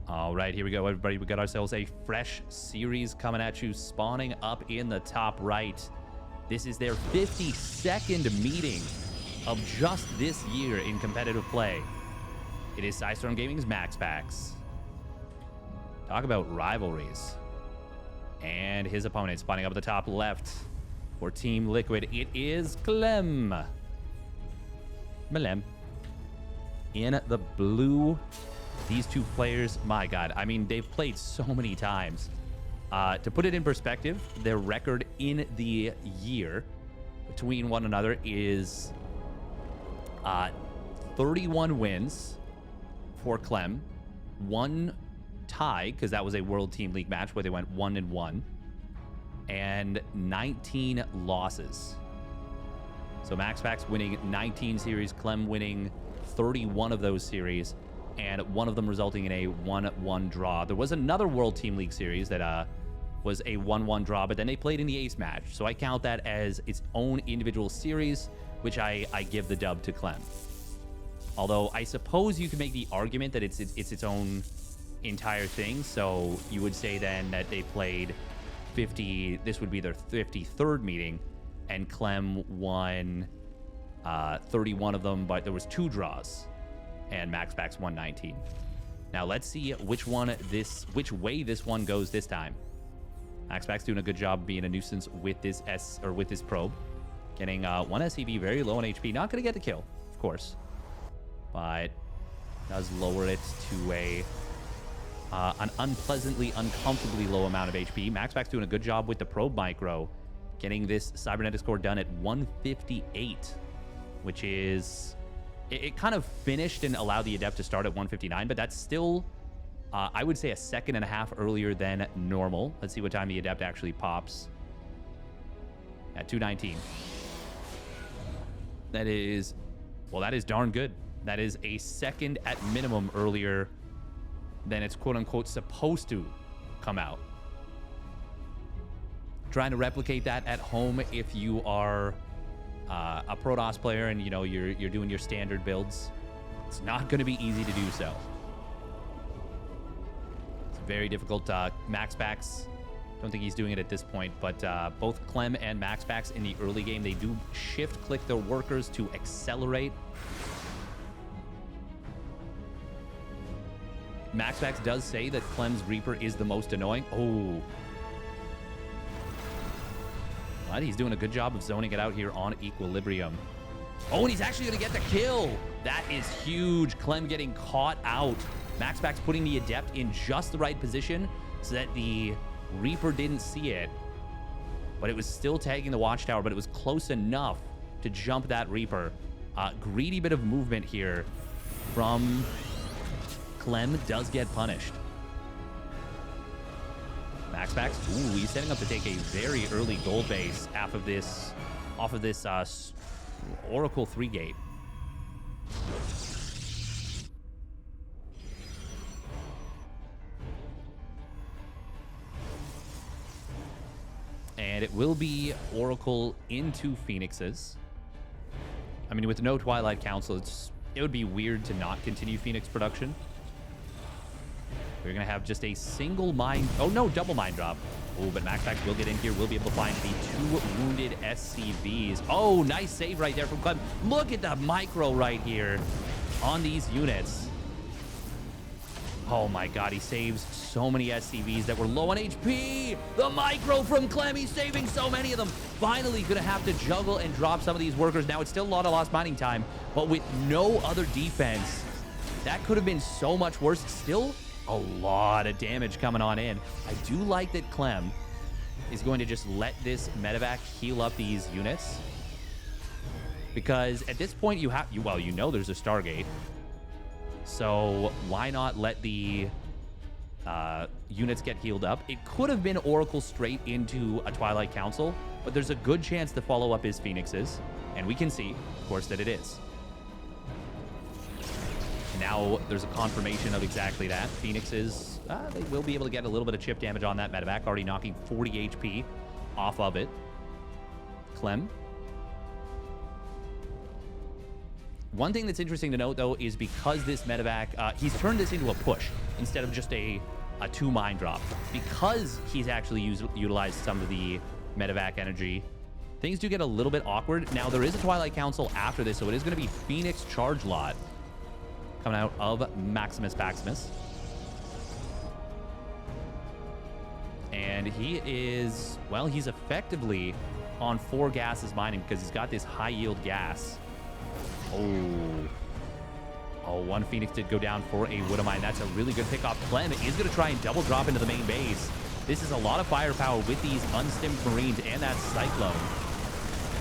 All right, here we go, everybody. We got ourselves a fresh series coming at you, spawning up in the top right. This is their 52nd meeting of just this year in competitive play. It is Storm Gaming's MaxPax. Talk about rivalries. And his opponent spawning up at the top left for Team Liquid. It is Clem. Malem. In the blue. These two players, my God, I mean, they've played so many times. To put it in perspective, their record in the year between one another is 31 wins for Clem, 1 tie, because that was a World Team League match where they went 1-1, and 19 losses. So MaxPax winning 19 series, Clem winning 31 of those series, and one of them resulting in a 1-1 draw. There was another World Team League series that was a 1-1 draw, but then they played in the ace match. So I count that as its own individual series, which I give the dub to Clem. Although I suppose you could make the argument that it's its own entire thing. So you would say then that they played 50, this would be their 53rd meeting, and Clem won 31 of them, but there was 2 draws. And MaxPax won 19. Now let's see which way this one goes this time. MaxPax doing a good job being a nuisance with this probe, getting 1 SCV very low on HP. Not gonna get the kill, of course, but does lower it to an unpleasantly, uncomfortably low amount of HP. MaxPax doing a good job with the probe micro, getting this cybernetic score done at 158, which is. It kind of finished and allowed the Adept to start at 159, but that's still, I would say, a second and a half earlier than normal. Let's see what time the Adept actually pops. At 219. That is, well, that is darn good. That is a second at minimum earlier than it's quote-unquote supposed to come out. Trying to replicate that at home if you are a Protoss player and you're doing your standard builds, it's not going to be easy to do so. It's very difficult. MaxPax, don't think he's doing it at this point, but both Clem and MaxPax in the early game, they do shift click their workers to accelerate. MaxPax does say that Clem's Reaper is the most annoying. Oh. But he's doing a good job of zoning it out here on Equilibrium. Oh, and he's actually going to get the kill. That is huge. Clem getting caught out. MaxPax putting the Adept in just the right position so that the Reaper didn't see it. But it was still tagging the Watchtower, but it was close enough to jump that Reaper. Greedy bit of movement here from Clem does get punished. MaxPax, ooh, he's setting up to take a very early gold base off of this Oracle 3 gate. And it will be Oracle into Phoenixes. I mean, with no Twilight Council, it would be weird to not continue Phoenix production. We're going to have just a single mine. Oh, no, double mine drop. Oh, but MaxPax will get in here. We'll be able to find the 2 wounded SCVs. Oh, nice save right there from Clem. Look at the micro right here on these units. Oh, my God. He saves so many SCVs that were low on HP. The micro from Clem. He's saving so many of them. Finally going to have to juggle and drop some of these workers. Now, it's still a lot of lost mining time, but with no other defense, that could have been so much worse. Still a lot of damage coming on in. I do like that Clem is going to just let this medevac heal up these units, because at this point you know there's a Stargate, so why not let the units get healed up? It could have been Oracle straight into a Twilight Council, but there's a good chance the follow-up is Phoenixes, and we can see, of course, that it is. Now there's a confirmation of exactly that. Phoenixes, they will be able to get a little bit of chip damage on that medevac, already knocking 40 HP off of it. Clem One thing that's interesting to note, though, is because this medevac, he's turned this into a push instead of just a 2 mine drop. Because he's actually utilized some of the medevac energy, things do get a little bit awkward. Now, there is a Twilight Council after this, so it is going to be Phoenix Charge Lot coming out of Maximus Maximus. And he is, well, he's effectively on 4 gases mining because he's got this high-yield gas. Oh, one Phoenix did go down for a Widowmine. That's a really good pick off. Clem is going to try and double drop into the main base. This is a lot of firepower with these unstimmed Marines and that Cyclone.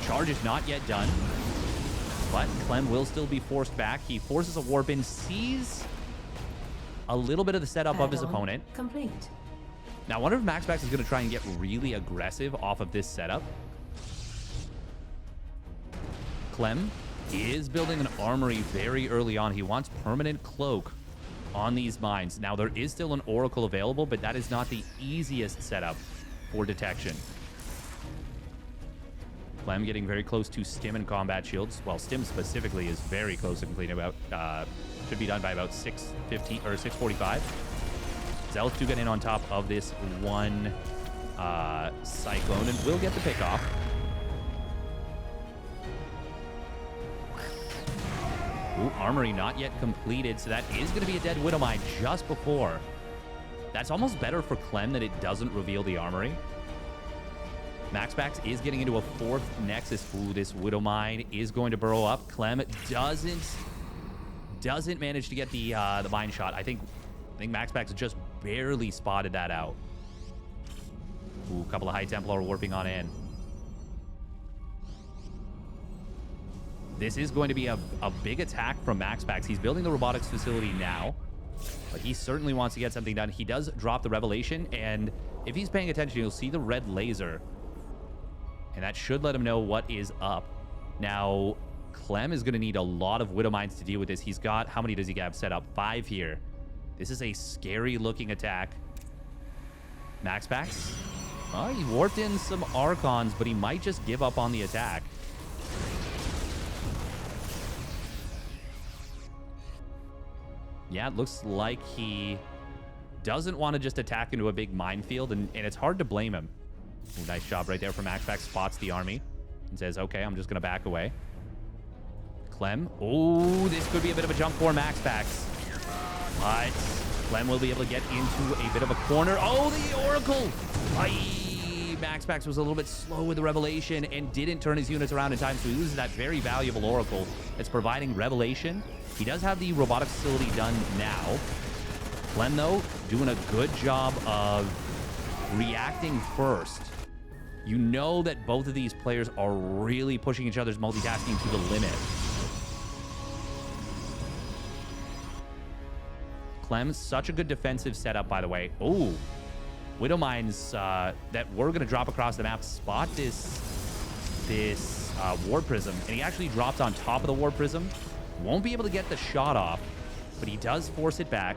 Charge is not yet done, but Clem will still be forced back. He forces a warp in, sees a little bit of the setup of his opponent. Complete. Now, I wonder if MaxPax is going to try and get really aggressive off of this setup. Clem is building an armory very early on. He wants permanent cloak on these mines. Now, there is still an Oracle available, but that is not the easiest setup for detection. Clem getting very close to Stim and combat shields. Well, Stim specifically is very close to completing. About should be done by about 6:15 or 6:45. Zealots do get in on top of this one Cyclone and will get the pick off. Ooh, armory not yet completed, so that is going to be a dead Widowmine just before. That's almost better for Clem that it doesn't reveal the armory. MaxPax is getting into a 4th Nexus. Ooh, this Widowmine is going to burrow up. Clem doesn't manage to get the mine shot. I think MaxPax just barely spotted that out. Ooh, a couple of High Templar warping on in. This is going to be a big attack from MaxPax. He's building the robotics facility now, but he certainly wants to get something done. He does drop the Revelation, and if he's paying attention, you'll see the red laser, and that should let him know what is up. Now, Clem is going to need a lot of Widowmines to deal with this. He's got, how many does he have set up? 5 here. This is a scary-looking attack. MaxPax? Oh, he warped in some Archons, but he might just give up on the attack. Yeah, it looks like he doesn't want to just attack into a big minefield, and it's hard to blame him. Ooh, nice job right there from MaxPax. Spots the army and says, okay, I'm just going to back away. Clem. Oh, this could be a bit of a jump for MaxPax. But Clem will be able to get into a bit of a corner. Oh, the Oracle! MaxPax was a little bit slow with the Revelation and didn't turn his units around in time, so he loses that very valuable Oracle that's providing Revelation. He does have the robotics facility done now. Clem, though, doing a good job of reacting first. You know that both of these players are really pushing each other's multitasking to the limit. Clem, such a good defensive setup, by the way. Oh, Widowmines that were going to drop across the map spot this War Prism, and he actually dropped on top of the War Prism. Won't be able to get the shot off, but he does force it back,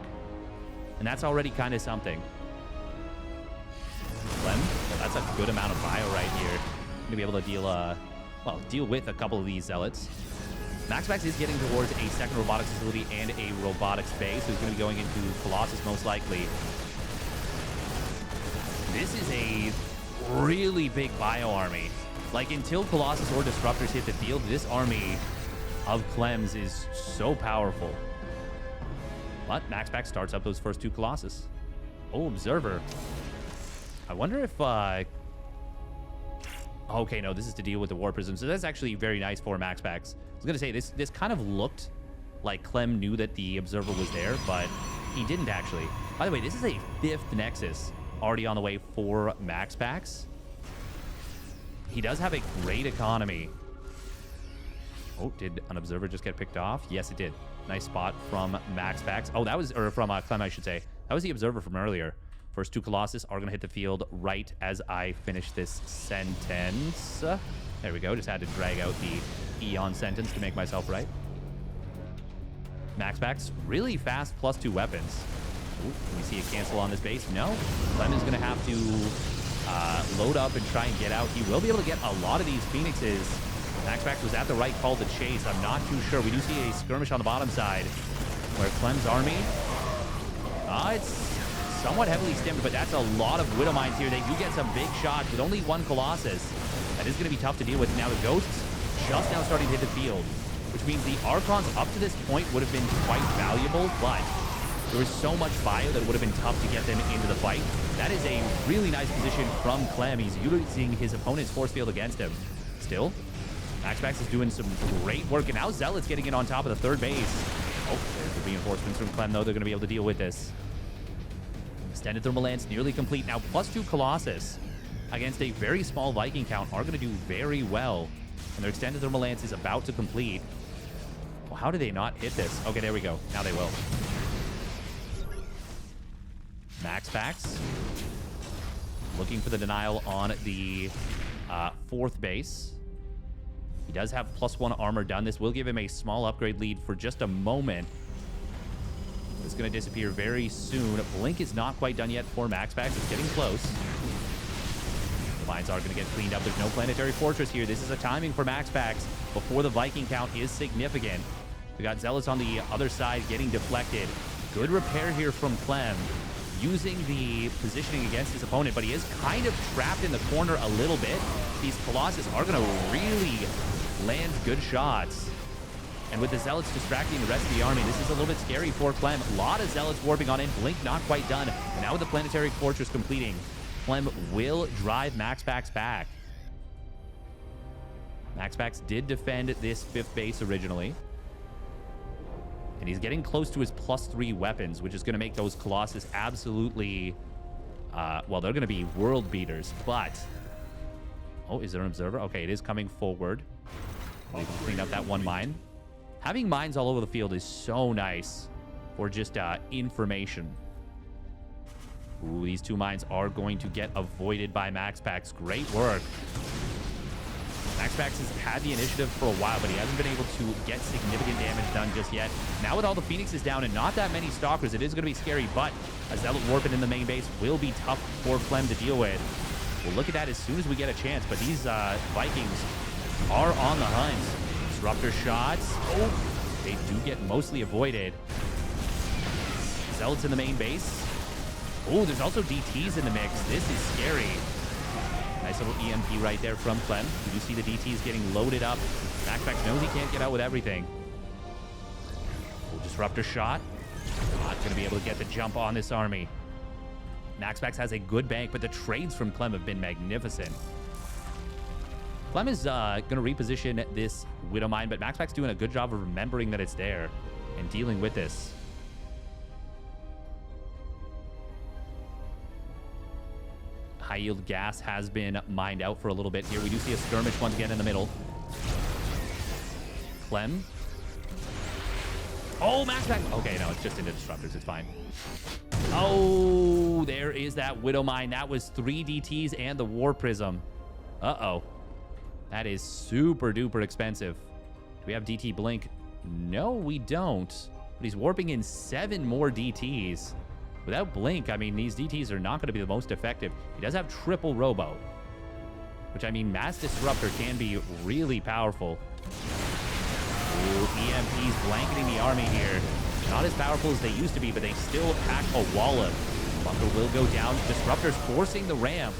and that's already kind of something. Clem, well, that's a good amount of bio right here. Going to be able to deal with a couple of these Zealots. MaxPax is getting towards a second robotics facility and a robotics base, so he's going to be going into Colossus most likely. This is a really big bio army. Like, until Colossus or Disruptors hit the field, this army of Clem's is so powerful. But MaxPax starts up those first 2 Colossus. Oh, Observer. I wonder if... Okay, no, this is to deal with the War Prism. So that's actually very nice for MaxPax. I was going to say, this kind of looked like Clem knew that the Observer was there, but he didn't actually. By the way, this is a 5th Nexus already on the way for MaxPax. He does have a great economy. Oh, did an Observer just get picked off? Yes, it did. Nice spot from MaxPax. Oh, that was, or from Clem, I should say. That was the Observer from earlier. First 2 Colossus are going to hit the field right as I finish this sentence. There we go. Just had to drag out the Eon sentence to make myself right. MaxPax, really fast +2 weapons. Ooh, can we see a cancel on this base? No. Clem is going to have to load up and try and get out. He will be able to get a lot of these Phoenixes MaxPax was at the right call to chase. I'm not too sure. We do see a skirmish on the bottom side where Clem's army, it's somewhat heavily stemmed, but that's a lot of Widow Mines here. They do get some big shots with only one Colossus. That is going to be tough to deal with. Now the Ghosts just now starting to hit the field, which means the Archons up to this point would have been quite valuable, but there was so much bio that it would have been tough to get them into the fight. That is a really nice position from Clem. He's using his opponent's force field against him. Still, MaxPax is doing some great work, and now Zealot's getting in on top of the third base. Oh, there's the reinforcements from Clem, though. They're going to be able to deal with this. Extended Thermal Lance nearly complete. Now, +2 Colossus against a very small Viking count are going to do very well. And their Extended Thermal Lance is about to complete. Well, how do they not hit this? Okay, there we go. Now they will. MaxPax looking for the denial on the fourth base. He does have +1 armor done. This will give him a small upgrade lead for just a moment. It's going to disappear very soon. Blink is not quite done yet for MaxPax. It's getting close. The mines are going to get cleaned up. There's no planetary fortress here. This is a timing for MaxPax before the Viking count is significant. We got Zealots on the other side getting deflected. Good repair here from Clem, using the positioning against his opponent, but he is kind of trapped in the corner a little bit. These Colossus are going to really land good shots. And with the Zealots distracting the rest of the army, this is a little bit scary for Clem. A lot of Zealots warping on in. Blink not quite done. And now with the Planetary Fortress completing, Clem will drive MaxPax back. MaxPax did defend this 5th base originally. And he's getting close to his +3 weapons, which is going to make those Colossus absolutely... well, they're going to be world beaters, but... Oh, is there an observer? Okay, it is coming forward. We can clean up that one mine. Having mines all over the field is so nice for just information. Ooh, these 2 mines are going to get avoided by MaxPax. Great work. MaxPax has had the initiative for a while, but he hasn't been able to get significant damage done just yet. Now with all the Phoenixes down and not that many Stalkers, it is going to be scary, but a Zealot warping in the main base will be tough for Clem to deal with. We'll look at that as soon as we get a chance, but these Vikings are on the hunt. Disruptor shots. Oh, they do get mostly avoided. Zealots in the main base. Oh, there's also DTs in the mix. This is scary. Nice little EMP right there from Clem. You do see the DTs getting loaded up. MaxPax knows he can't get out with everything. Oh, Disruptor shot. Not going to be able to get the jump on this army. MaxPax has a good bank, but the trades from Clem have been magnificent. Clem is going to reposition this Widow Mine, but MaxPax doing a good job of remembering that it's there and dealing with this. High-yield gas has been mined out for a little bit here. We do see a skirmish once again in the middle. Clem. Oh, MaxPax. Okay, no, it's just into Disruptors. It's fine. Oh, there is that Widow Mine. That was 3 DTs and the War Prism. Uh-oh. That is super duper expensive. Do we have DT Blink? No, we don't. But he's warping in 7 more DTs. Without Blink, I mean, these DTs are not going to be the most effective. He does have triple Robo, which, I mean, Mass Disruptor can be really powerful. Ooh, EMPs blanketing the army here. Not as powerful as they used to be, but they still pack a wallop. Bunker will go down. Disruptors forcing the ramp.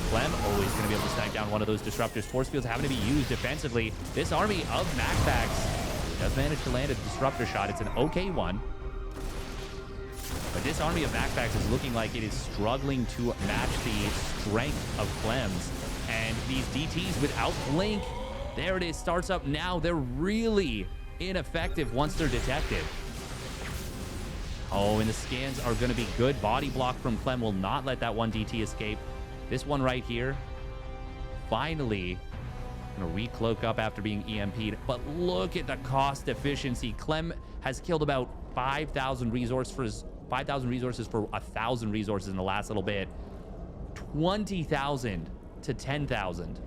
Clem always going to be able to snipe down one of those Disruptors. Force fields having to be used defensively. This army of MaxPax does manage to land a Disruptor shot. It's an okay one. But this army of MaxPax is looking like it is struggling to match the strength of Clem's. And these DTs without Blink, there it is, starts up now. They're really ineffective once they're detected. Oh, and the scans are going to be good. Body block from Clem will not let that one DT escape. This one right here, finally going to re-cloak up after being EMP'd. But look at the cost efficiency. Clem has killed about 5,000 resources for 1,000 resources in the last little bit. 20,000 to 10,000.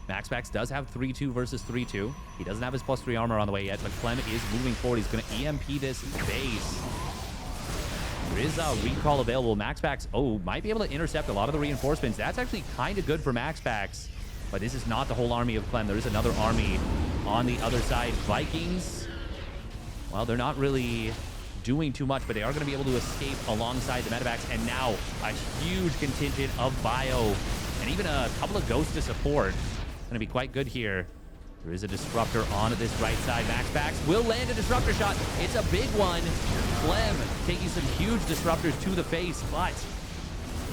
MaxPax does have 3-2 versus 3-2. He doesn't have his +3 armor on the way yet, but Clem is moving forward. He's going to EMP this base. There is a recall available. MaxPax, might be able to intercept a lot of the reinforcements. That's actually kind of good for MaxPax. But this is not the whole army of Clem. There is another army on the other side. Vikings, well, they're not really doing too much, but they are going to be able to escape alongside the medevacs. And now a huge contingent of bio and even a couple of ghosts to support. Going to be quite good here. There is a disruptor on this right side. MaxPax will land a disruptor shot. It's a big one. Clem taking some huge disruptors to the face, but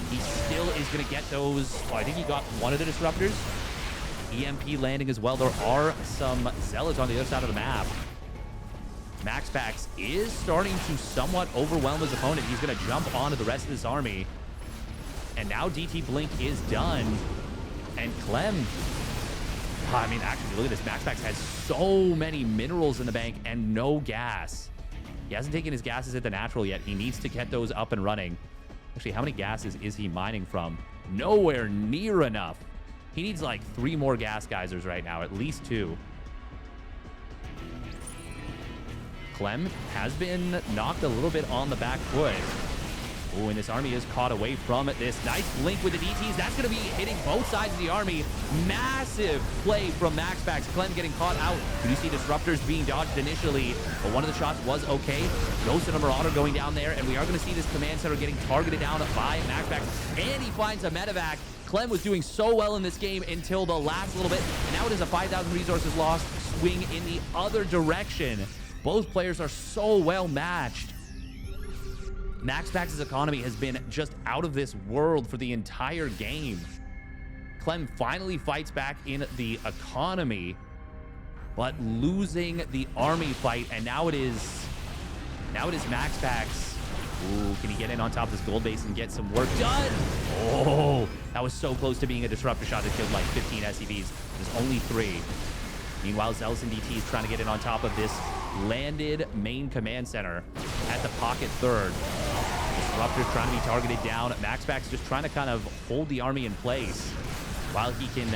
he still is going to get those. I think he got one of the disruptors. EMP landing as well. There are some zealots on the other side of the map. MaxPax is starting to somewhat overwhelm his opponent. He's going to jump onto the rest of this army. And now DT Blink is done. And Clem, I mean, actually, look at this. MaxPax has so many minerals in the bank and no gas. He hasn't taken his gases at the natural yet. He needs to get those up and running. Actually, how many gases is he mining from? Nowhere near enough. He needs like 3 more gas geysers right now, at least 2. Clem has been knocked a little bit on the back foot. Oh, and this army is caught away from this. Nice blink with the DTs. That's going to be hitting both sides of the army. Massive play from MaxPax. Clem getting caught out. You see disruptors being dodged initially, but one of the shots was okay. Ghost and a Marauder going down there, and we are going to see this command center getting targeted down by MaxPax. And he finds a medevac. Clem was doing so well in this game until the last little bit. And now it is a 5,000 resources lost swing in the other direction. Both players are so well matched. MaxPax's economy has been just out of this world for the entire game. Clem finally fights back in the economy, but losing the army fight, and now it is MaxPax. Ooh, can he get in on top of this gold base and get some work done? Oh, that was so close to being a disruptor shot that killed like 15 SCVs. There's only 3. Meanwhile, Zealous and DT is trying to get in on top of this landed main command center at the pocket third. Disruptors trying to be targeted down. MaxPax just trying to kind of hold the army in place while he can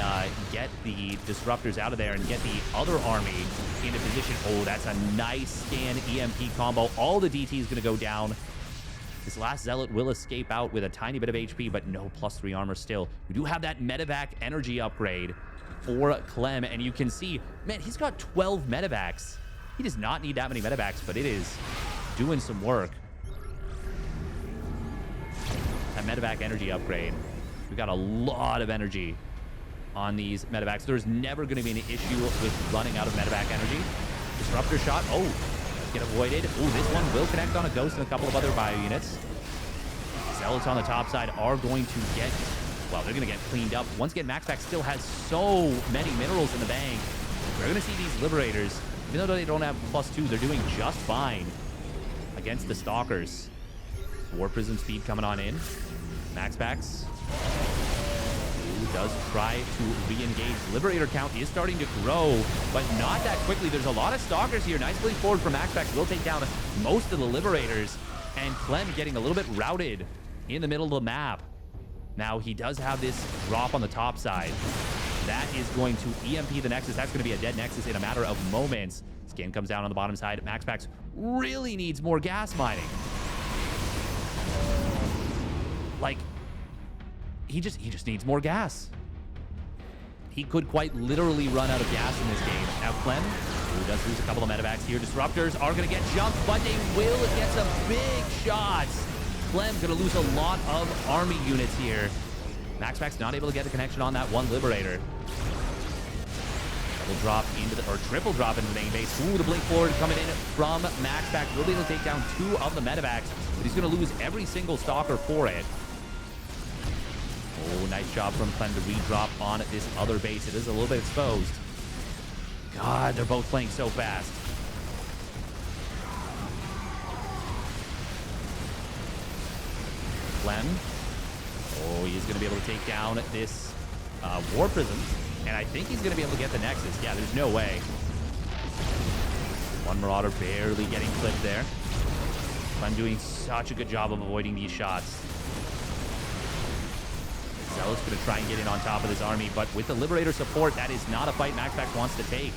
get the disruptors out of there and get the other army into position. Oh, that's a nice scan EMP combo. All the DT is going to go down. This last Zealot will escape out with a tiny bit of HP, but no +3 armor still. We do have that medevac energy upgrade for Clem, and you can see, man, he's got 12 medevacs. He does not need that many medevacs, but it is doing some work. That medevac energy upgrade. We got a lot of energy on these medevacs. There's never going to be an issue with running out of medevac energy. Disruptor shot. Oh, get avoided. Oh, this one will connect on a ghost and a couple of other bio units. Zealots on the top side are going to get, well, they're going to get cleaned up. Once again, MaxPax still has so many minerals in the bank. We're going to see these Liberators, even though they don't have +2, they're doing just fine against the Stalkers. War Prism speed coming on in. MaxPax does try to re-engage. Liberator count is starting to grow, but not that quickly. There's a lot of Stalkers here. Nice blink forward from MaxPax. Will take down most of the Liberators. And Clem getting a little bit routed in the middle of the map. Now, he does have this drop on the top side. That is going to EMP the Nexus. That's going to be a dead Nexus in a matter of moments. Skin comes down on the bottom side. MaxPax really needs more gas mining. Like, he just needs more gas. He could quite literally run out of gas in this game. Now, Clem, who does lose a couple of medevacs here. Disruptors are going to get jumped, but they will get some big shots. Clem going to lose a lot of army units here. MaxPax not able to get the connection on that one Liberator. Double drop into the, or triple drop into the main base. Ooh, the blink forward coming in from MaxPax. Will be able to take down 2 of the medevacs, but he's going to lose every single Stalker for it. Oh, nice job from Clem to re-drop on this other base. It is a little bit exposed. God, they're both playing so fast. Clem. Oh, he's going to be able to take down this War Prism. And I think he's going to be able to get the Nexus. Yeah, there's no way. One Marauder barely getting clipped there. Clem doing such a good job of avoiding these shots. Zealot's going to try and get in on top of this army, but with the Liberator support, that is not a fight MaxPax wants to take.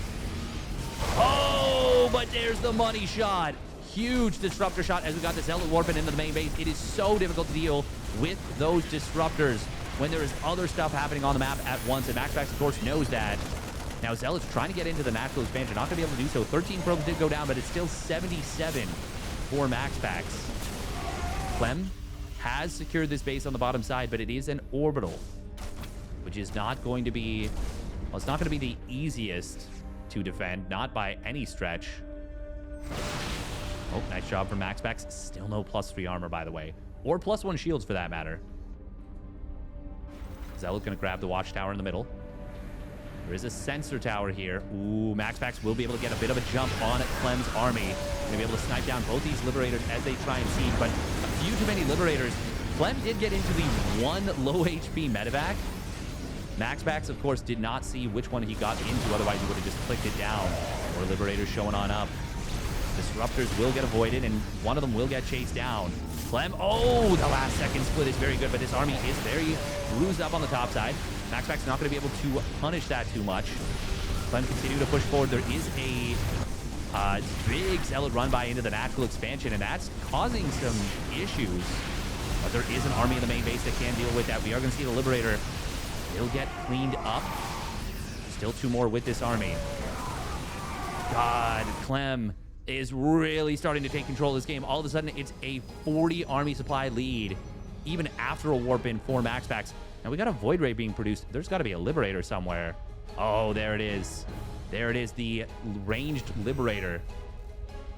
Oh, but there's the money shot. huge disruptor shot as we got the Zealot warping into the main base. It is so difficult to deal with those disruptors when there is other stuff happening on the map at once, and MaxPax, of course, knows that. Now, Zealot's trying to get into the natural expansion. Not going to be able to do so. 13 probes did go down, but it's still 77 for MaxPax. Clem has secured this base on the bottom side, but it is an orbital, which is not going to be... Well, it's not going to be the easiest to defend, not by any stretch. Oh, nice job from MaxPax. Still no +3 armor, by the way. Or +1 shields, for that matter. Zealot going to grab the watchtower in the middle. There is a sensor tower here. Ooh, MaxPax will be able to get a bit of a jump on Clem's army. Going to be able to snipe down both these Liberators as they try and siege, but a few too many Liberators. Clem did get into the one low HP medevac. MaxPax, of course, did not see which one he got into. Otherwise, he would have just clicked it down. More Liberators showing on up. Disruptors will get avoided, and one of them will get chased down. Clem, oh, the last second split is very good, but this army is very bruised up on the top side. MaxPax not going to be able to punish that too much. Clem continue to push forward. There is a big Zealot run by into the natural expansion, and that's causing some issues. But there is an army in the main base that can deal with that. We are going to see the Liberator. He'll get cleaned up. Still 2 more with this army. God, Clem is really starting to take control of this game. All of a sudden, it's a 40 army supply lead, even after a warp in for MaxPax. Now, we got a Void Ray being produced. There's got to be a Liberator somewhere. Oh, there it is. There it is, the ranged Liberator.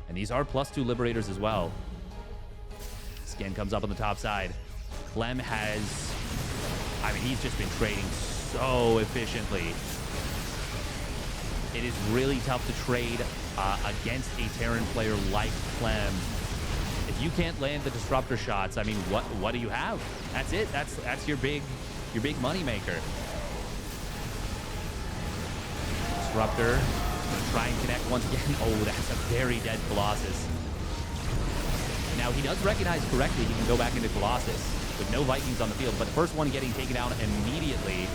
And these are +2 Liberators as well. Skin comes up on the top side. Clem has... I mean, he's just been trading so efficiently. It is really tough to trade against a Terran player like Clem. If you can't land the disruptor shots, I mean, what do you have? That's it. That's your big money maker. Disruptor gonna try and connect once again. Oh, that's a very dead Colossus. Now he does recognize correctly. He can go back into Colossus with no Vikings on the field, but the first one getting taken out immediately.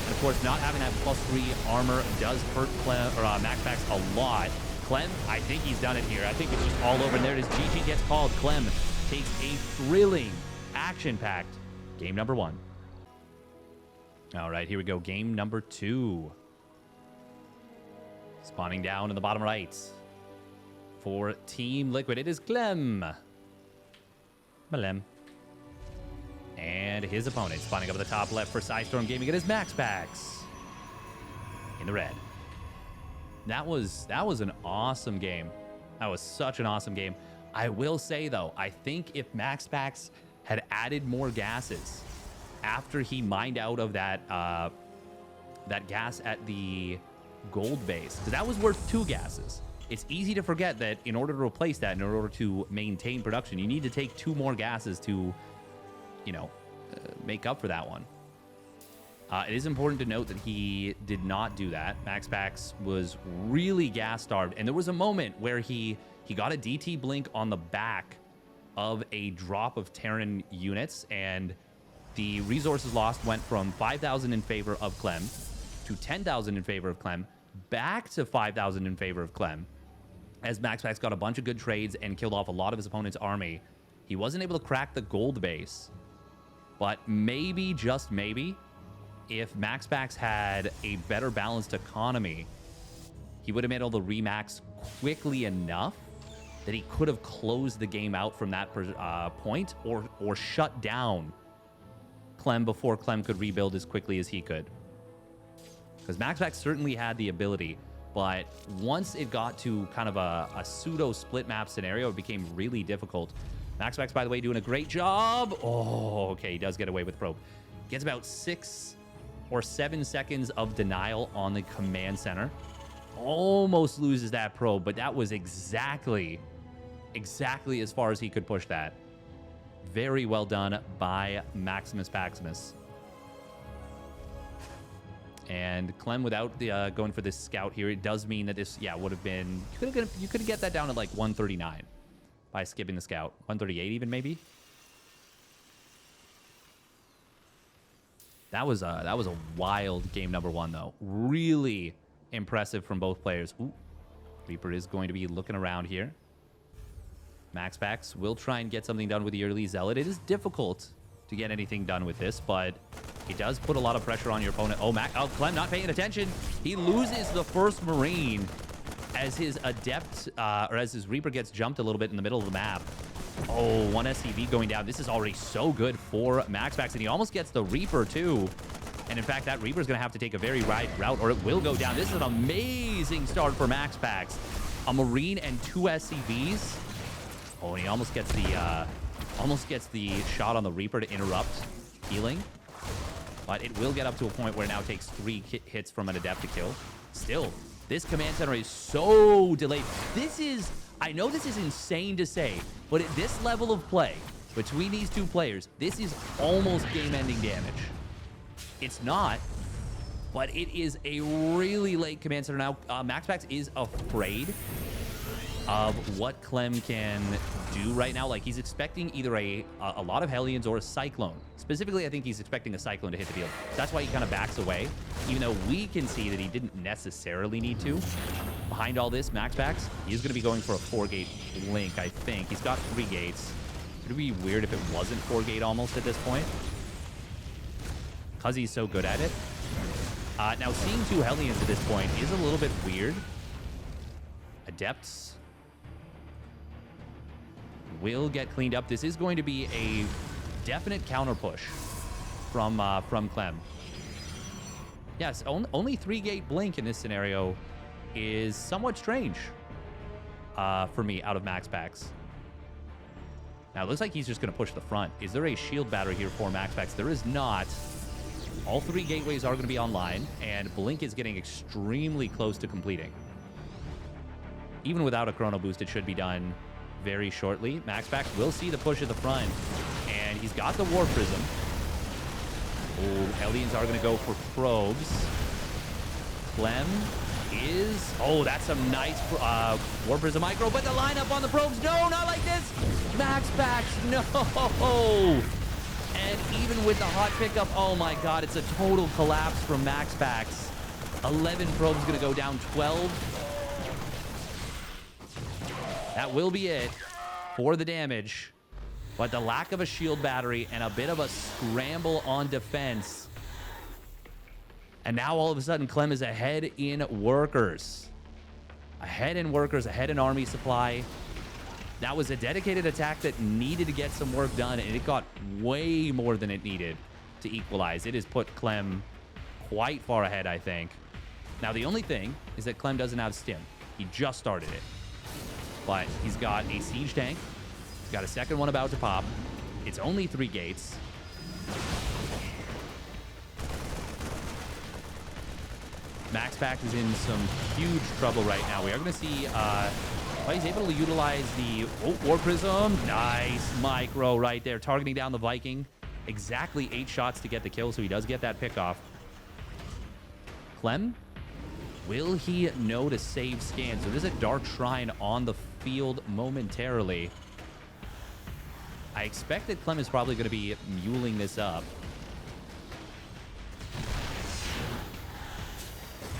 And of course, not having that +3 armor does hurt Clem or MaxPax a lot. Clem, I think he's done it here. I think it's just all over. And there it is. GG gets called. Clem takes a thrilling, action-packed game number 1. All right, here we go. Game number 2. Spawning down in the bottom right. For Team Liquid, it is Clem. Clem. And his opponent spawning up at the top left for Psystorm Gaming. It is MaxPax in the red. That was an awesome game. That was such an awesome game. I will say, though, I think if MaxPax had added more gases after he mined out of that that gas at the gold base, because that was worth 2 gases. It's easy to forget that in order to replace that, in order to maintain production, you need to take 2 more gases to, you know, make up for that one. It is important to note that he did not do that. MaxPax was really gas starved, and there was a moment where he got a DT blink on the back of a drop of Terran units, and the resources lost went from 5,000 in favor of Clem to 10,000 in favor of Clem, back to 5,000 in favor of Clem, as MaxPax got a bunch of good trades and killed off a lot of his opponent's army. He wasn't able to crack the gold base, but maybe, just maybe, if MaxPax had a better balanced economy, he would have been able to remax quickly enough that he could have closed the game out from that point, or shut down Clem before Clem could rebuild as quickly as he could. Because MaxPax certainly had the ability, but once it got to kind of a pseudo split map scenario, it became really difficult. MaxPax, by the way, doing a great job. Oh, okay, he does get away with probe. Gets about 6 or 7 seconds of denial on the command center. Almost loses that probe, but that was exactly as far as he could push that. Very well done by Maximus Paximus. And Clem, without the going for this scout here, it does mean that this, would have been... You could get that down at like 139 by skipping the scout. 138 even, maybe? That was a wild game number 1, though. Really impressive from both players. Ooh, Reaper is going to be looking around here. MaxPax will try and get something done with the early Zealot. It is difficult to get anything done with this, but it does put a lot of pressure on your opponent. Oh, Clem not paying attention. He loses the first Marine as his Adept, or as his Reaper gets jumped a little bit in the middle of the map. Oh, one SCV going down. This is already so good for MaxPax, and he almost gets the Reaper too. And in fact, that Reaper is going to have to take a very wide route, or it will go down. This is an amazing start for MaxPax. A Marine and 2 SCVs. Oh, and he almost gets the shot on the Reaper to interrupt healing. But it will get up to a point where it now takes 3 hits from an Adept to kill. Still, this command center is so delayed. I know this is insane to say, but at this level of play between these 2 players, this is almost game-ending damage. It's not, but it is a really late command center now. MaxPax is afraid of what Clem can do right now. Like, he's expecting either a lot of Hellions or a Cyclone. Specifically, I think he's expecting a Cyclone to hit the field. That's why he kind of backs away, even though we can see that he didn't necessarily need to. Behind all this, MaxPax, he's going to be going for a 4-gate blink, I think. He's got 3 gates. It would be weird if it wasn't 4-gate almost at this point, because he's so good at it. Now, seeing 2 Hellions at this point is a little bit weird. Adepts will get cleaned up. This is going to be a definite counter push from Clem. Yes, only 3-gate blink in this scenario is somewhat strange for me out of MaxPax. Now, it looks like he's just going to push the front. Is there a shield battery here for MaxPax? There is not. All 3 gateways are going to be online, and blink is getting extremely close to completing. Even without a chrono boost, it should be done very shortly. MaxPax will see the push at the front, and he's got the War Prism. Oh, Hellions are going to go for probes. Clem is... Oh, that's some nice War Prism micro, but the lineup on the probes, no, not like this! MaxPax, no! And even with the hot pickup, oh my god, it's a total collapse from MaxPax. 11 probes going to go down 12. That will be it for the damage. But the lack of a shield battery and a bit of a scramble on defense. And now all of a sudden, Clem is ahead in workers. Ahead in workers, ahead in army supply. That was a dedicated attack that needed to get some work done, and it got way more than it needed to equalize. It has put Clem quite far ahead, I think. Now, the only thing is that Clem doesn't have stim. He just started it. But he's got a siege tank. He's got a second one about to pop. It's only 3 gates. MaxPax is in some huge trouble right now. We are going to see... But he's able to utilize the War Prism. Nice micro right there, targeting down the Viking. Exactly 8 shots to get the kill, so he does get that pick off. Clem, will he know to save scan? So there's a Dark Shrine on the field momentarily. I expect that Clem is probably going to be muling this up.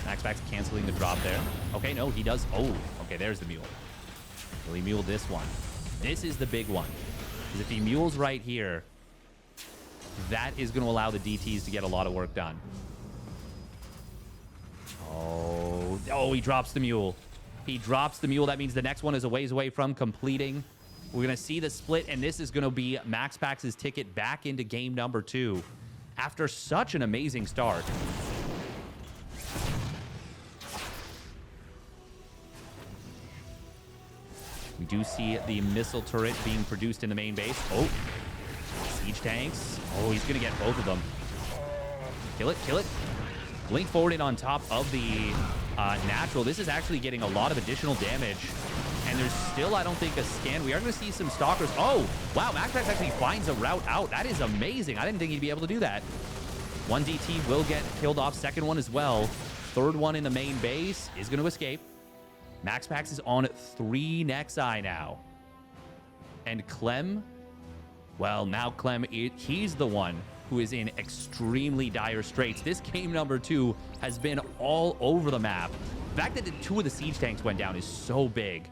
MaxPax canceling the drop there. Okay, no, he does. Oh, okay, there's the mule. Will he mule this one? This is the big one. Because if he mules right here, that is going to allow the DTs to get a lot of work done. Oh, he drops the mule. He drops the mule. That means the next one is a ways away from completing. We're going to see the split, and this is going to be MaxPax's ticket back into game number 2 after such an amazing start. We do see the missile turret being produced in the main base. Oh, siege tanks. Oh, he's going to get both of them. Kill it, kill it. Blink forward in on top of the natural. This is actually getting a lot of additional damage. And there's still, I don't think, a scan. We are going to see some stalkers. Oh, wow, MaxPax actually finds a route out. That is amazing. I didn't think he'd be able to do that. One DT will get killed off. Second one as well. Third one in the main base is going to escape. MaxPax is on 3 Nexi now. And Clem, well, now Clem, he's the one who is in extremely dire straits. This game number 2 has been all over the map. The fact that 2 of the siege tanks went down is so big.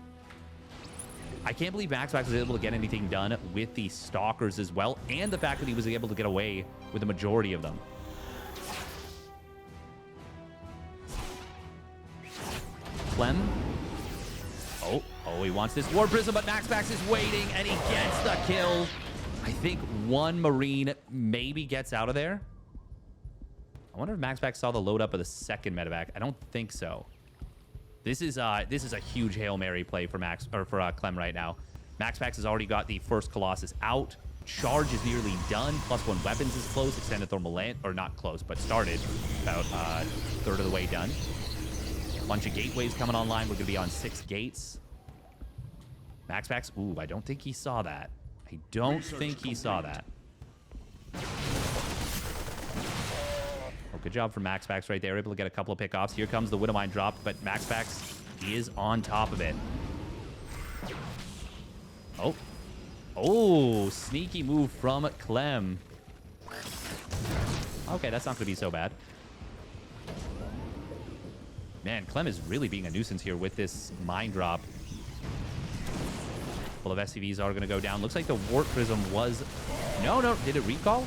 I can't believe MaxPax was able to get anything done with the Stalkers as well, and the fact that he was able to get away with the majority of them. Clem. Oh, he wants this War Prism, but MaxPax is waiting, and he gets the kill. I think one Marine maybe gets out of there. I wonder if MaxPax saw the load up of the second medevac. I don't think so. This is a huge Hail Mary play for Clem right now. MaxPax has already got the first Colossus out. Charge is nearly done. +1 weapons is close. Extended thermal land, or not close, but started about a third of the way done. Bunch of gateways coming online. We're going to be on 6 gates. MaxPax, ooh, I don't think he saw that. I don't think he saw that. Oh, good job for MaxPax right there. Able to get a couple of pickoffs. Here comes the Widowmine drop, but MaxPax is on top of it. Oh, sneaky move from Clem. Okay, that's not going to be so bad. Man, Clem is really being a nuisance here with this mine drop. A couple of SCVs are going to go down. Looks like the Warp Prism was... No, did it recall?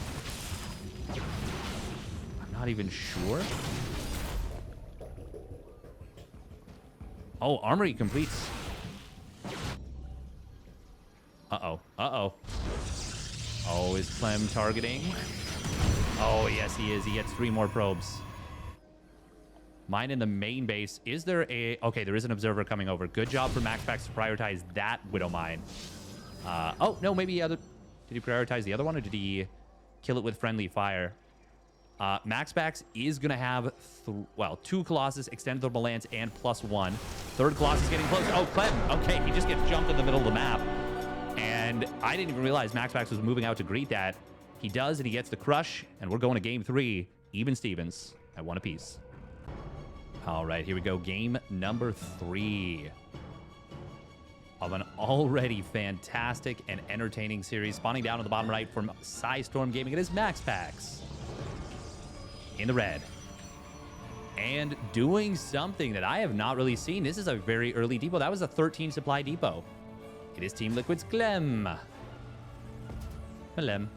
I'm not even sure. Oh, Armory completes. Uh-oh. Oh, is Clem targeting? Oh, yes, he is. He gets 3 more probes. Mine in the main base. Is there a... Okay, there is an observer coming over. Good job for MaxPax to prioritize that Widow Mine. Oh, no, maybe other... Did he prioritize the other one, or did he kill it with friendly fire? MaxPax is going to have, 2 Colossus, extended thermal lance, and +1. Third Colossus getting close. Oh, Clem. Okay, he just gets jumped in the middle of the map. And I didn't even realize MaxPax was moving out to greet that. He does, and he gets the crush, and we're going to game 3. Even Stevens at 1 apiece. All right, here we go. Game number 3 of an already fantastic and entertaining series. Spawning down on the bottom right from Psystorm Gaming. It is MaxPax in the red. And doing something that I have not really seen. This is a very early depot. That was a 13 supply depot. It is Team Liquid's Clem. Clem.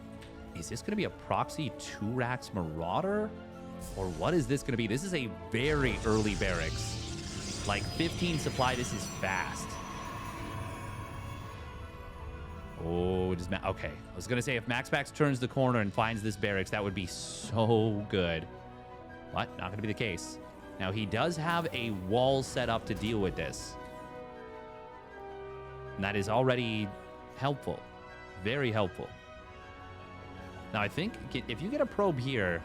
Is this going to be a proxy 2-Rax Marauder? Or what is this going to be? This is a very early barracks. Like 15 supply, this is fast. Oh, does okay. I was going to say, if MaxPax turns the corner and finds this barracks, that would be so good. But not going to be the case. Now, he does have a wall set up to deal with this. And that is already helpful. Very helpful. Now, I think if you get a probe here,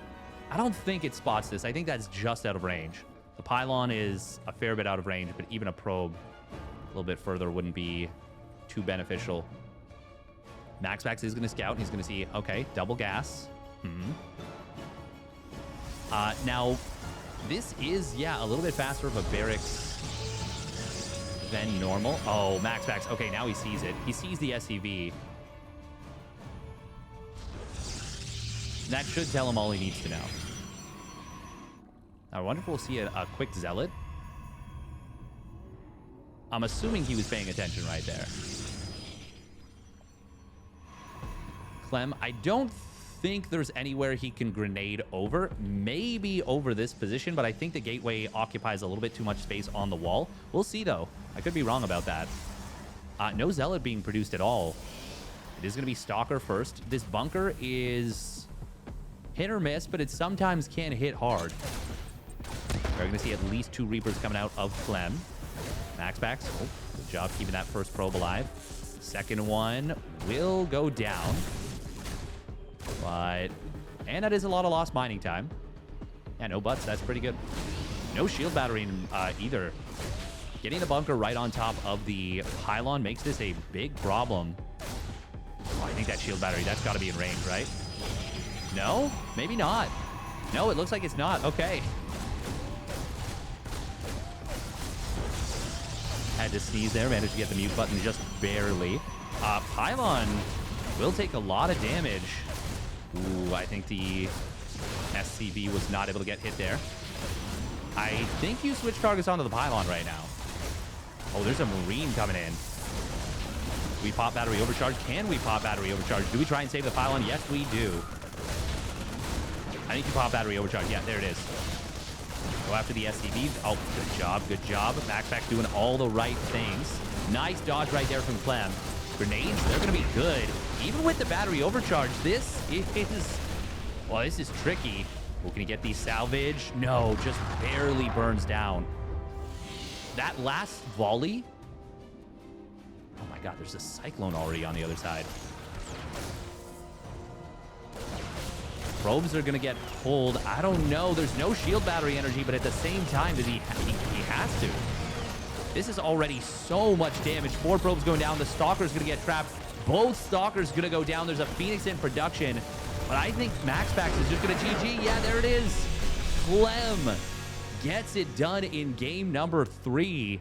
I don't think it spots this. I think that's just out of range. The pylon is a fair bit out of range, but even a probe a little bit further wouldn't be too beneficial. MaxPax is going to scout. He's going to see, okay, double gas. Now, this is, a little bit faster of a barracks than normal. Oh, MaxPax. Okay, now he sees it. He sees the SCV. That should tell him all he needs to know. I wonder if we'll see a quick Zealot. I'm assuming he was paying attention right there. Clem, I don't think there's anywhere he can grenade over. Maybe over this position, but I think the gateway occupies a little bit too much space on the wall. We'll see, though. I could be wrong about that. No Zealot being produced at all. It is going to be Stalker first. This bunker is hit or miss, but it sometimes can hit hard. We're going to see at least 2 Reapers coming out of Clem. MaxPax, good job keeping that first probe alive. Second one will go down. And that is a lot of lost mining time. Yeah, no butts. That's pretty good. No shield battery either. Getting the bunker right on top of the pylon makes this a big problem. Oh, I think that shield battery, that's got to be in range, right? No? Maybe not. No, it looks like it's not. Okay. Had to sneeze there. Managed to get the mute button just barely. Pylon will take a lot of damage. Ooh, I think the SCV was not able to get hit there. I think you switch targets onto the pylon right now. Oh, there's a Marine coming in. We pop battery overcharge. Can we pop battery overcharge? Do we try and save the pylon? Yes, we do. I think you pop battery overcharge. Yeah, there it is. Go after the SCV. Oh, good job. Good job. MaxPax doing all the right things. Nice dodge right there from Clem. Grenades, they're going to be good. Even with the battery overcharge, this is... Well, this is tricky. Well, can he get the salvage? No, just barely burns down. That last volley... Oh my god, there's a Cyclone already on the other side. Probes are going to get pulled. I don't know. There's no shield battery energy, but at the same time, does he has to. This is already so much damage. 4 probes going down. The Stalker's going to get trapped. Both Stalkers going to go down. There's a Phoenix in production. But I think MaxPax is just going to GG. Yeah, there it is. Clem gets it done in game number 3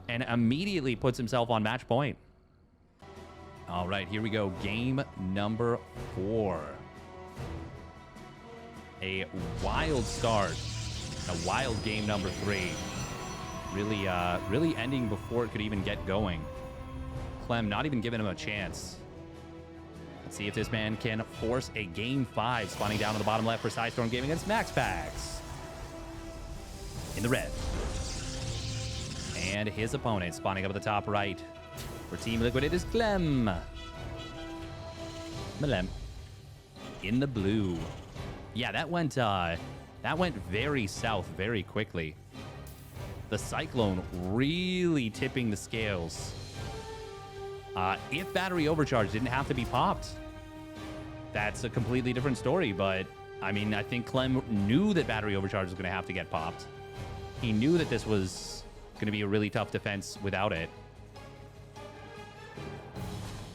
and immediately puts himself on match point. All right, here we go. Game number 4. A wild start. A wild game number 3. Really ending before it could even get going. Clem not even giving him a chance. Let's see if this man can force a game 5. Spawning down on the bottom left for Sidestorm Gaming against MaxPax. In the red. And his opponent spawning up at the top right. For Team Liquid, it is Clem. Malem. In the blue. Yeah, that went very south very quickly. The Cyclone really tipping the scales. If battery overcharge didn't have to be popped, that's a completely different story. But, I mean, I think Clem knew that battery overcharge was going to have to get popped. He knew that this was going to be a really tough defense without it.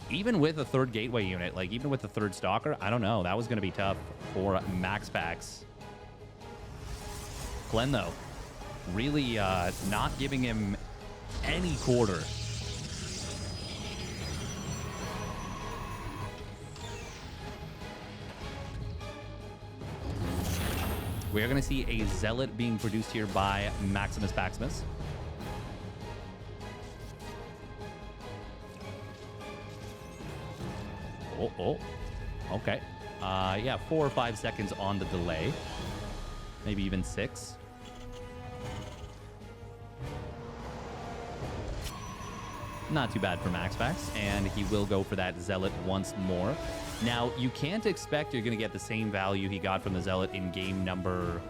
Even with a 3rd gateway unit, like even with the 3rd Stalker, I don't know. That was going to be tough for MaxPax. Clem, though, really not giving him any quarter. We are going to see a Zealot being produced here by Maximus Paximus. Oh. Okay. Yeah, 4 or 5 seconds on the delay. Maybe even 6. Not too bad for MaxPax, and he will go for that Zealot once more. Now, you can't expect you're going to get the same value he got from the Zealot in game number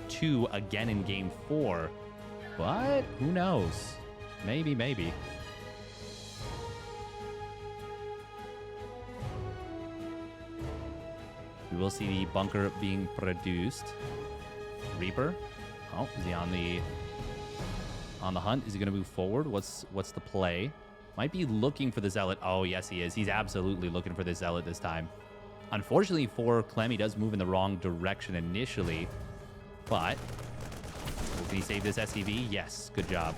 2 again in game 4, but who knows? Maybe. We will see the bunker being produced. Reaper. Oh, is he on the hunt? Is he going to move forward? What's the play? Might be looking for the Zealot. Oh, yes, he is. He's absolutely looking for the Zealot this time. Unfortunately for Clem, he does move in the wrong direction initially. But can he save this SCV? Yes. Good job.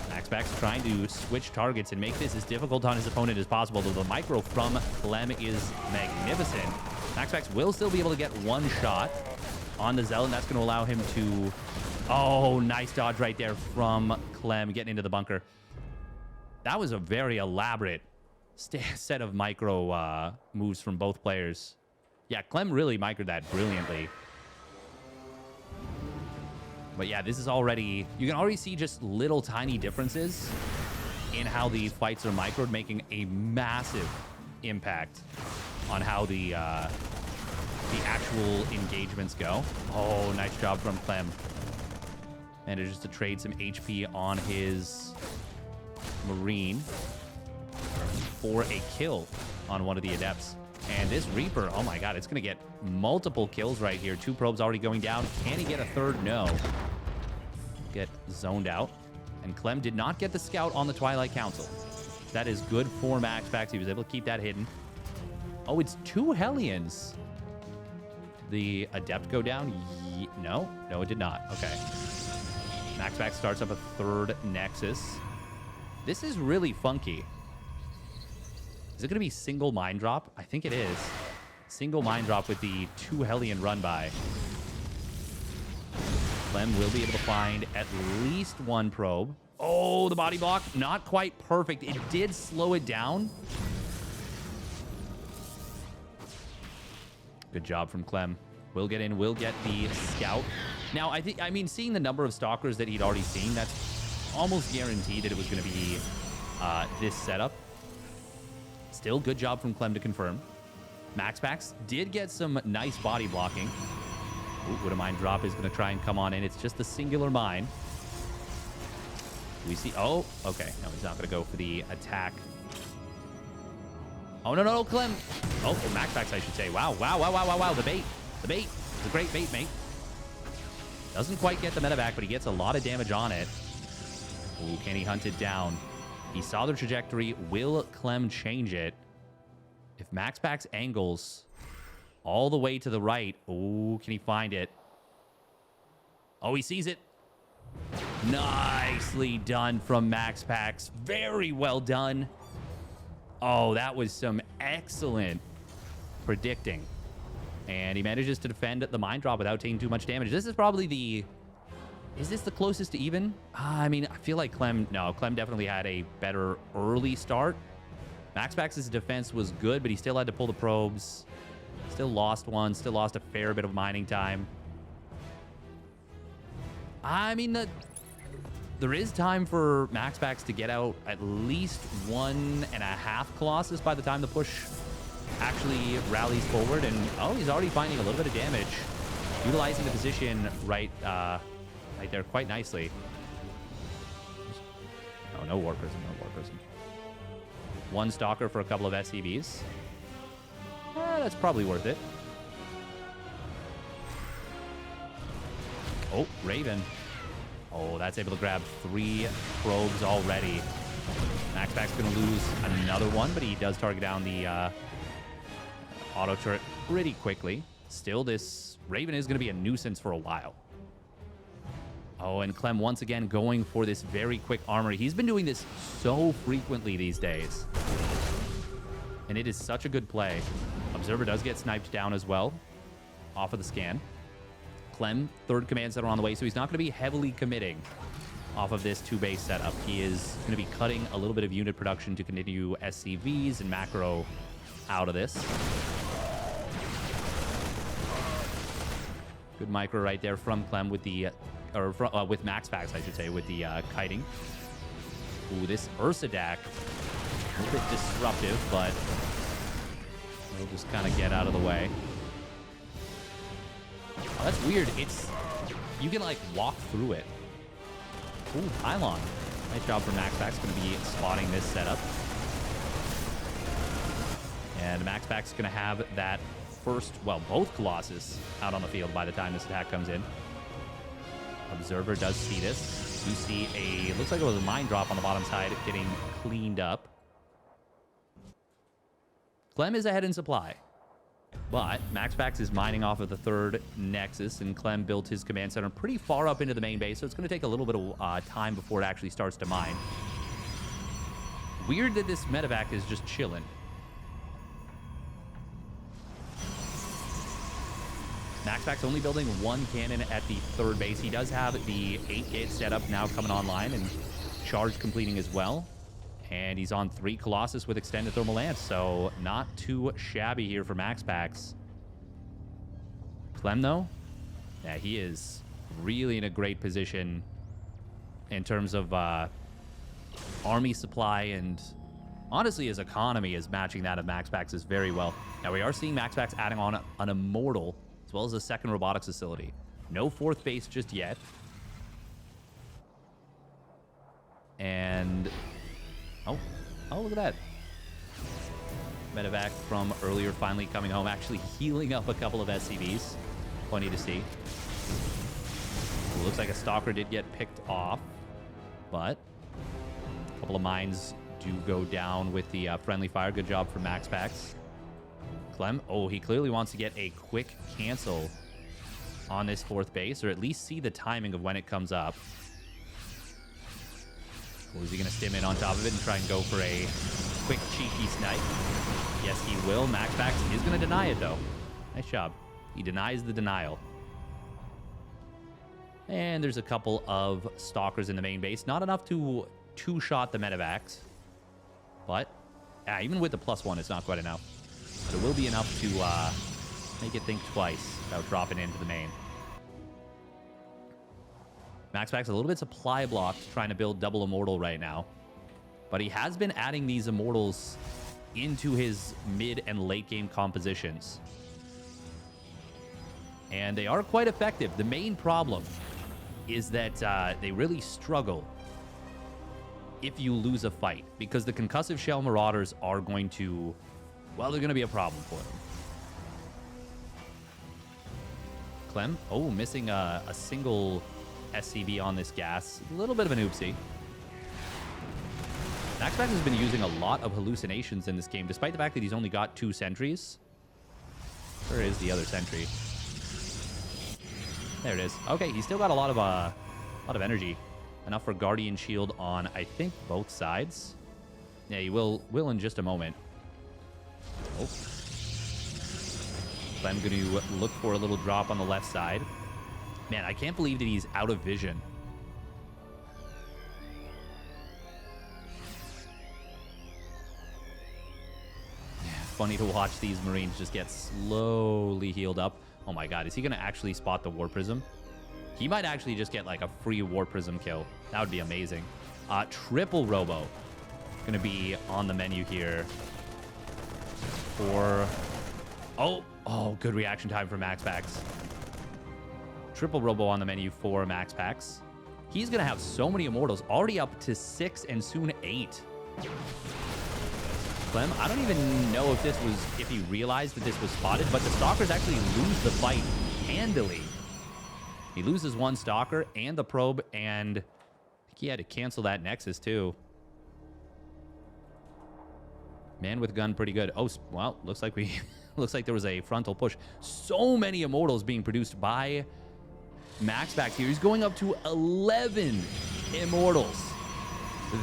MaxPax trying to switch targets and make this as difficult on his opponent as possible. Though the micro from Clem is magnificent. MaxPax will still be able to get 1 shot on the Zealot. That's going to allow him to... Oh, nice dodge right there from Clem getting into the bunker. That was a very elaborate set of micro moves from both players. Yeah, Clem really microed that brilliantly. But yeah, this is already... You can already see just little tiny differences in how the fights are microed, making a massive impact on how the actual engagements go. Oh, nice job from Clem. And just to trade some HP on his Marine for a kill on one of the Adepts. And this Reaper, oh my god, it's going to get multiple kills right here. 2 probes already going down. Can he get a 3rd? No. Get zoned out. And Clem did not get the scout on the Twilight Council. That is good for MaxPax. He was able to keep that hidden. Oh, it's 2 Hellions. Did the Adept go down? No, it did not. Okay. MaxPax starts up a 3rd Nexus. This is really funky. Is it going to be single mine drop? I think it is. Single mine drop with the 2 Hellion run by. Clem will be able to find at least 1 probe. Oh, the body block, not quite perfect. It did slow it down. Good job from Clem. We'll get in, we'll get the scout. Now, I mean, seeing the number of stalkers that he'd already seen, that's almost guaranteed that it was going to be this setup. Still, good job from Clem to confirm. MaxPax did get some nice body blocking. Ooh, would a mine drop is going to try and come on in. It's just the singular mine. We see... Oh, okay. No, he's not going to go for the attack. Oh, no, no, no, Clem. Oh, or MaxPax, I should say. Wow, wow, wow, wow, wow, wow. The bait. The bait. It's a great bait, mate. Doesn't quite get the medevac, but he gets a lot of damage on it. Ooh, can he hunt it down? He saw the trajectory. Will Clem change it? If MaxPax angles all the way to the right, ooh, can he find it? Oh, he sees it. Nicely done from MaxPax. Very well done. Oh, that was some excellent predicting. And he manages to defend the mine drop without taking too much damage. This is probably the... Is this the closest to even? I mean, I feel like Clem... No, Clem definitely had a better early start. MaxPax's defense was good, but he still had to pull the probes. Still lost one. Still lost a fair bit of mining time. I mean, there is time for MaxPax to get out at least 1.5 Colossus by the time the push actually rallies forward. And, oh, he's already finding a little bit of damage. Utilizing the position right there quite nicely. Oh, no War Prison, no War Prison. One Stalker for a couple of SCVs. That's probably worth it. Oh, Raven. Oh, that's able to grab 3 probes already. MaxPax going to lose another one, but he does target down the auto turret pretty quickly. Still, this Raven is going to be a nuisance for a while. Oh, and Clem once again going for this very quick armory. He's been doing this so frequently these days. And it is such a good play. Observer does get sniped down as well off of the scan. Clem, 3rd command center on the way, so he's not going to be heavily committing off of this 2-base setup. He is going to be cutting a little bit of unit production to continue SCVs and macro out of this. Good micro right there from Clem with the... with MaxPax, I should say, with the kiting. Ooh, this Ursadak, a little bit disruptive, but we'll just kind of get out of the way. Oh, that's weird. You can, like, walk through it. Ooh, pylon. Nice job for MaxPax. Going to be spotting this setup. And MaxPax going to have that first, well, both Colossus out on the field by the time this attack comes in. Observer does see this. You see a... Looks like it was a mine drop on the bottom side getting cleaned up. Clem is ahead in supply. But MaxPax is mining off of the 3rd Nexus, and Clem built his command center pretty far up into the main base, so it's going to take a little bit of time before it actually starts to mine. Weird that this medevac is just chilling. MaxPax only building 1 cannon at the 3rd base. He does have the 8-gate setup now coming online and charge completing as well. And he's on 3 Colossus with extended thermal lance, so not too shabby here for MaxPax. Clem, though, yeah, he is really in a great position in terms of army supply, and honestly, his economy is matching that of MaxPax's very well. Now, we are seeing MaxPax adding on an Immortal, as well as a 2nd robotics facility. No 4th base just yet. And... Oh, look at that. Medevac from earlier finally coming home, actually healing up a couple of SCVs. Plenty to see. Ooh, looks like a Stalker did get picked off, but a couple of mines do go down with the friendly fire. Good job for MaxPax. Clem, oh, he clearly wants to get a quick cancel on this 4th base, or at least see the timing of when it comes up. Or is he going to stim in on top of it and try and go for a quick, cheeky snipe? Yes, he will. MaxPax is going to deny it, though. Nice job. He denies the denial. And there's a couple of stalkers in the main base. Not enough to two-shot the medevacs. But even with the +1, it's not quite enough. But it will be enough to make it think twice about dropping into the main. MaxPax a little bit supply blocked, trying to build double Immortal right now. But he has been adding these Immortals into his mid and late game compositions. And they are quite effective. The main problem is that they really struggle if you lose a fight, because the concussive shell marauders are going to, well, they're going to be a problem for them. Clem, oh, missing a single SCV on this gas. A little bit of an oopsie. MaxPax has been using a lot of hallucinations in this game, despite the fact that he's only got 2 sentries. Where is the other sentry? There it is. Okay, he's still got a lot of energy. Enough for Guardian Shield on, I think, both sides. Yeah, he will in just a moment. Oh. I'm going to look for a little drop on the left side. Man, I can't believe that he's out of vision. Yeah, funny to watch these Marines just get slowly healed up. Oh my god, is he going to actually spot the War Prism? He might actually just get like a free War Prism kill. That would be amazing. Triple Robo. Going to be on the menu here. For... Oh, good reaction time for MaxPax. Triple Robo on the menu for MaxPax. He's going to have so many Immortals, already up to 6 and soon 8. Clem, I don't even know if he realized that this was spotted, but the Stalkers actually lose the fight handily. He loses 1 Stalker and the probe, and I think he had to cancel that Nexus too. Man with gun, pretty good. Oh, well, looks like there was a frontal push. So many Immortals being produced by MaxPax here. He's going up to 11 Immortals.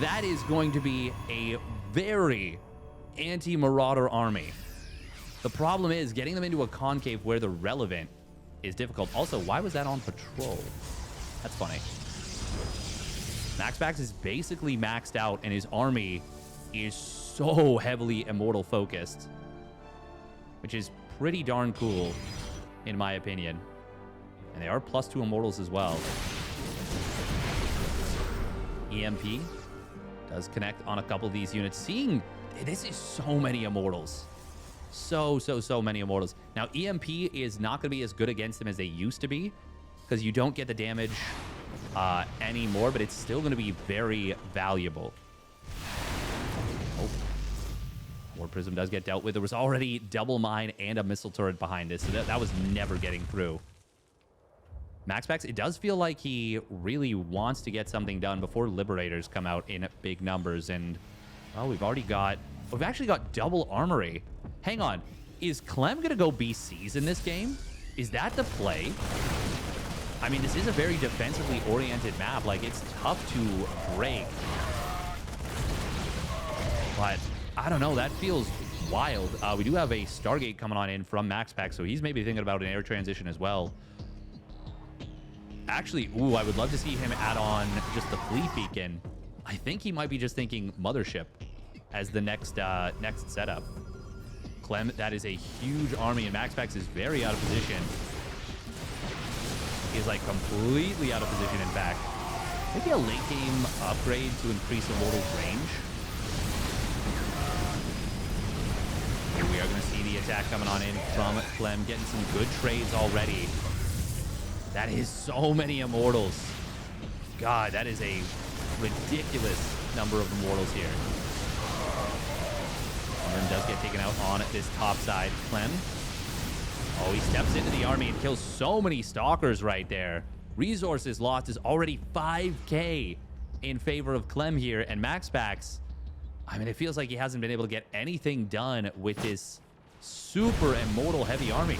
That is going to be a very anti-Marauder army. The problem is getting them into a concave where they're relevant is difficult. Also, why was that on patrol? That's funny. MaxPax is basically maxed out, and his army is so heavily Immortal focused, which is pretty darn cool, in my opinion. And they are +2 Immortals as well. EMP does connect on a couple of these units. Seeing this is so many Immortals. So many Immortals. Now, EMP is not going to be as good against them as they used to be, because you don't get the damage anymore, but it's still going to be very valuable. Oh. War Prism does get dealt with. There was already double mine and a missile turret behind this, so that was never getting through. MaxPax, it does feel like he really wants to get something done before Liberators come out in big numbers, and, well, we've actually got double armory. Hang on. Is Clem going to go BCs in this game? Is that the play? I mean, this is a very defensively oriented map. Like, it's tough to break. But, I don't know. That feels wild. We do have a Stargate coming on in from MaxPax, so he's maybe thinking about an air transition as well. Actually, ooh, I would love to see him add on just the fleet beacon. I think he might be just thinking Mothership as the next setup. Clem, that is a huge army, and MaxPax is very out of position. He's like completely out of position, in fact. Maybe a late game upgrade to increase Immortal's range. Here we are going to see the attack coming on in from Clem, getting some good trades already. That is so many Immortals. God, that is a ridiculous number of Immortals here. And does get taken out on this top side. Clem. Oh, he steps into the army and kills so many Stalkers right there. Resources lost is already 5k in favor of Clem here. And MaxPax, I mean, it feels like he hasn't been able to get anything done with this super Immortal heavy army.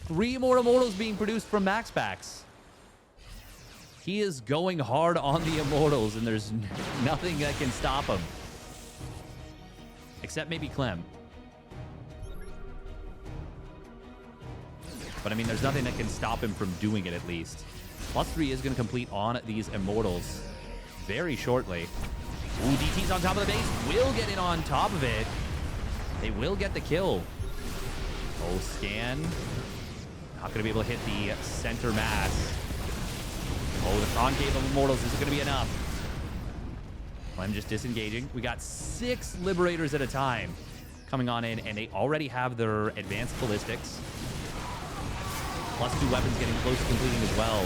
3 more Immortals being produced from MaxPax. He is going hard on the Immortals, and there's nothing that can stop him. Except maybe Clem. But, I mean, there's nothing that can stop him from doing it, at least. +3 is going to complete on these Immortals very shortly. Ooh, DT's on top of the base. Will get in on top of it. They will get the kill. Oh, scan. Not going to be able to hit the center mass. Oh, the concave of Immortals is going to be enough. Clem just disengaging. We got 6 Liberators at a time coming on in, and they already have their advanced ballistics. +2 weapons getting close to completing as well.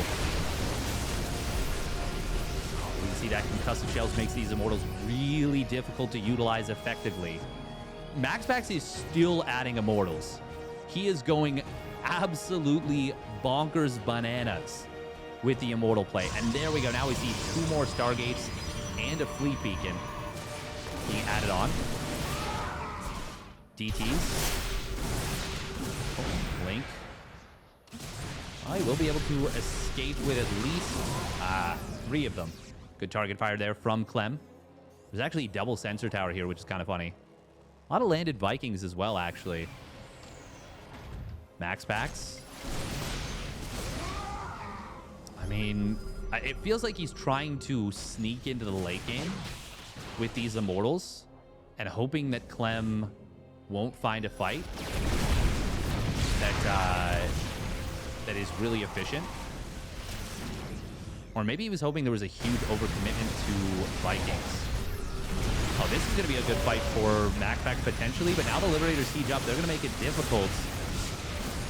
Oh, we see that concussive shells makes these Immortals really difficult to utilize effectively. MaxPax is still adding Immortals. He is going absolutely bonkers bananas with the Immortal play. And there we go. Now we see 2 more Stargates and a Fleet Beacon being added on. DTs. Oh, Link. I will be able to escape with at least 3 of them. Good target fire there from Clem. There's actually a double sensor tower here, which is kind of funny. A lot of landed Vikings as well, actually. MaxPax. I mean, it feels like he's trying to sneak into the late game with these Immortals and hoping that Clem won't find a fight that is really efficient. Or maybe he was hoping there was a huge overcommitment to Vikings. Oh, this is going to be a good fight for MaxPax potentially, but now the Liberators siege up. They're going to make it difficult.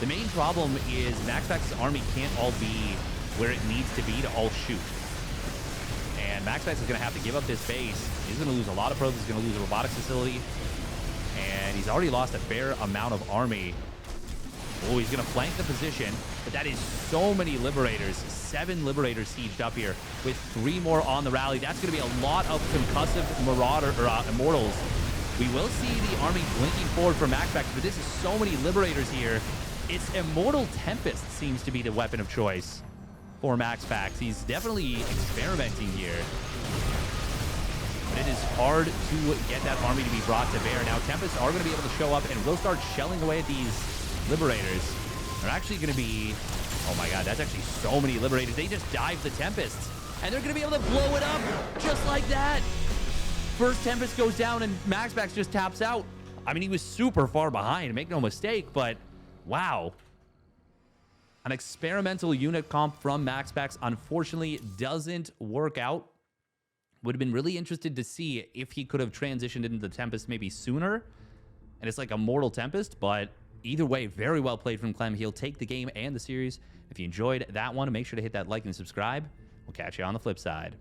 The main problem is MaxPax's army can't all be where it needs to be to all shoot. And MaxPax is going to have to give up this base. He's going to lose a lot of probes. He's going to lose a robotics facility. And he's already lost a fair amount of army. Oh, he's going to flank the position. But that is so many Liberators. 7 Liberators sieged up here with 3 more on the rally. That's going to be a lot of concussive Immortals. We will see the army blinking forward for MaxPax, but this is so many Liberators here. It's Immortal Tempest seems to be the weapon of choice for MaxPax. He's definitely experimenting here. But it is hard to get that army to be brought to bear. Now, Tempests are going to be able to show up and will start shelling away at these Liberators. They're actually going to be... Oh my god, that's actually so many Liberators. They just dive the Tempests. And they're going to be able to blow it up just like that. First Tempest goes down and MaxPax just taps out. I mean, he was super far behind, make no mistake, but wow. An experimental unit comp from MaxPax unfortunately doesn't work out. Would have been really interested to see if he could have transitioned into the Tempest maybe sooner. And it's like a Immortal Tempest, but either way, very well played from Clem. He'll take the game and the series. If you enjoyed that one, make sure to hit that like and subscribe. We'll catch you on the flip side.